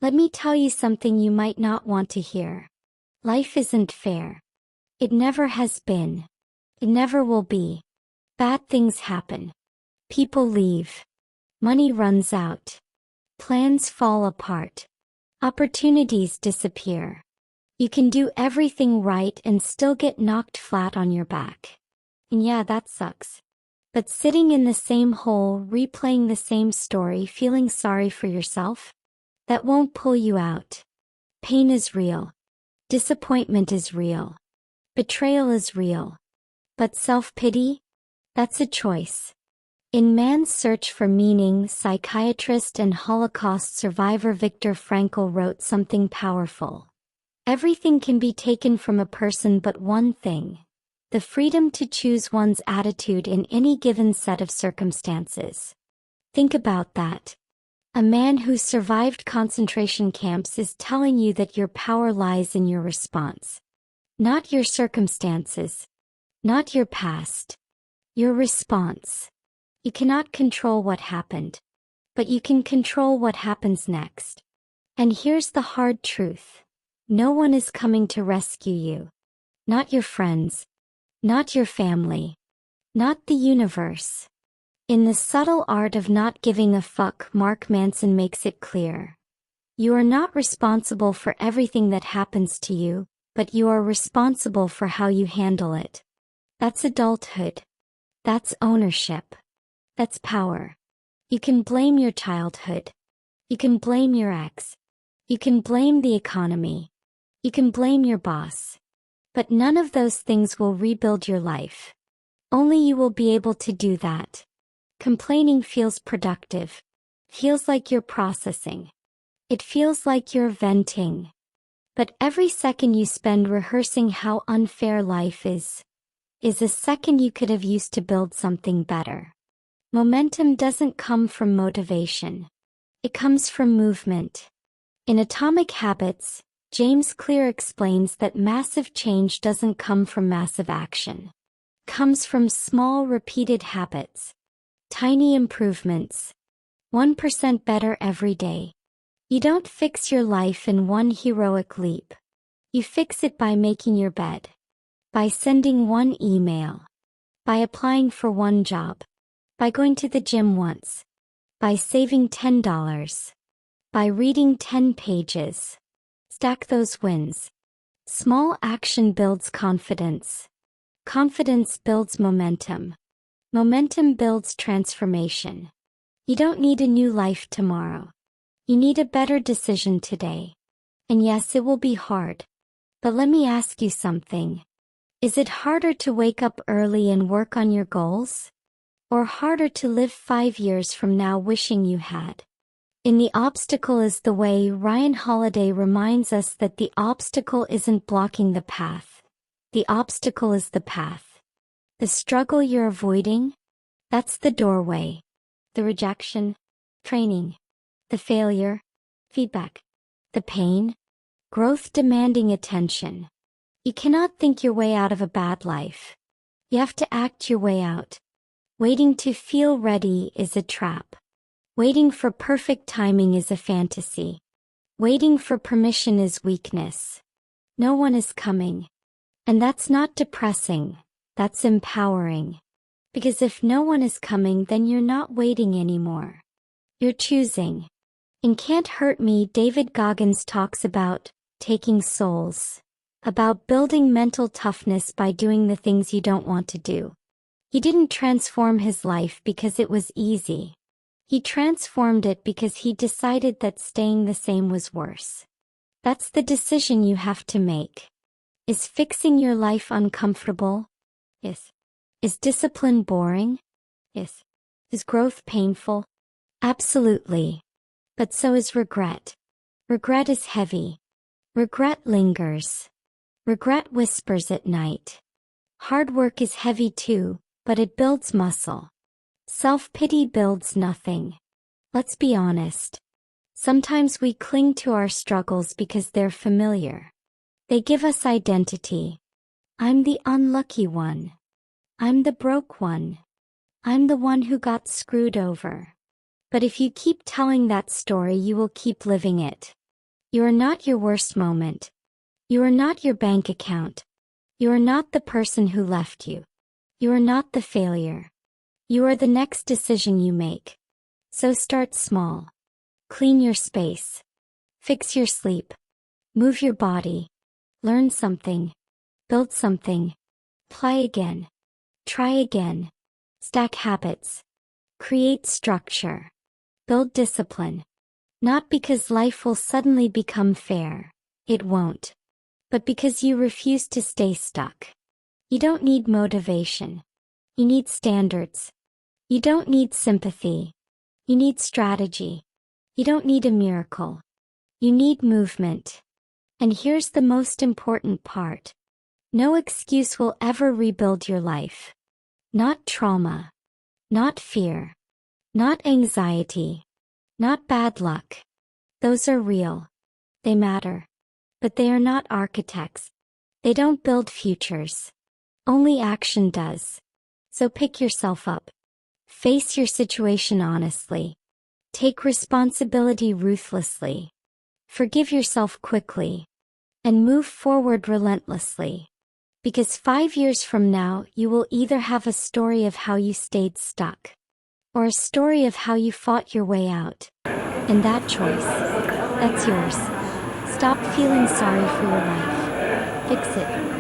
Let me tell you something you might not want to hear. Life isn't fair. It never has been. It never will be. Bad things happen. People leave. Money runs out. Plans fall apart. Opportunities disappear. You can do everything right and still get knocked flat on your back. And yeah, that sucks. But sitting in the same hole, replaying the same story, feeling sorry for yourself? That won't pull you out. Pain is real. Disappointment is real. Betrayal is real. But self-pity? That's a choice. In Man's Search for Meaning, psychiatrist and Holocaust survivor Viktor Frankl wrote something powerful. Everything can be taken from a person but one thing: the freedom to choose one's attitude in any given set of circumstances. Think about that. A man who survived concentration camps is telling you that your power lies in your response. Not your circumstances. Not your past. Your response. You cannot control what happened, but you can control what happens next. And here's the hard truth. No one is coming to rescue you. Not your friends. Not your family. Not the universe. In The Subtle Art of Not Giving a Fuck, Mark Manson makes it clear. You are not responsible for everything that happens to you, but you are responsible for how you handle it. That's adulthood. That's ownership. That's power. You can blame your childhood. You can blame your ex. You can blame the economy. You can blame your boss. But none of those things will rebuild your life. Only you will be able to do that. Complaining feels productive. Feels like you're processing. It feels like you're venting. But every second you spend rehearsing how unfair life is a second you could have used to build something better. Momentum doesn't come from motivation. It comes from movement. In Atomic Habits, James Clear explains that massive change doesn't come from massive action. It comes from small repeated habits. Tiny improvements. 1% better every day. You don't fix your life in one heroic leap. You fix it by making your bed. By sending one email. By applying for one job. By going to the gym once. By saving $10. By reading 10 pages. Stack those wins. Small action builds confidence. Confidence builds momentum. Momentum builds transformation. You don't need a new life tomorrow. You need a better decision today. And yes, it will be hard. But let me ask you something. Is it harder to wake up early and work on your goals? Or harder to live 5 years from now wishing you had? In The Obstacle is the Way, Ryan Holiday reminds us that the obstacle isn't blocking the path. The obstacle is the path. The struggle you're avoiding? That's the doorway. The rejection? Training. The failure? Feedback. The pain? Growth demanding attention. You cannot think your way out of a bad life. You have to act your way out. Waiting to feel ready is a trap. Waiting for perfect timing is a fantasy. Waiting for permission is weakness. No one is coming. And that's not depressing. That's empowering. Because if no one is coming, then you're not waiting anymore. You're choosing. In Can't Hurt Me, David Goggins talks about taking souls. About building mental toughness by doing the things you don't want to do. He didn't transform his life because it was easy. He transformed it because he decided that staying the same was worse. That's the decision you have to make. Is fixing your life uncomfortable? Yes. Is discipline boring? Yes. Is growth painful? Absolutely. But so is regret. Regret is heavy. Regret lingers. Regret whispers at night. Hard work is heavy too, but it builds muscle. Self-pity builds nothing. Let's be honest. Sometimes we cling to our struggles because they're familiar. They give us identity. I'm the unlucky one. I'm the broke one. I'm the one who got screwed over. But if you keep telling that story, you will keep living it. You are not your worst moment. You are not your bank account. You are not the person who left you. You are not the failure. You are the next decision you make. So start small. Clean your space. Fix your sleep. Move your body. Learn something. Build something. Play again. Try again. Stack habits. Create structure. Build discipline. Not because life will suddenly become fair. It won't. But because you refuse to stay stuck. You don't need motivation. You need standards. You don't need sympathy. You need strategy. You don't need a miracle. You need movement. And here's the most important part. No excuse will ever rebuild your life. Not trauma. Not fear. Not anxiety. Not bad luck. Those are real. They matter. But they are not architects. They don't build futures. Only action does. So pick yourself up. Face your situation honestly. Take responsibility ruthlessly. Forgive yourself quickly. And move forward relentlessly. Because 5 years from now, you will either have a story of how you stayed stuck, or a story of how you fought your way out. And that choice, that's yours. Stop feeling sorry for your life. Fix it.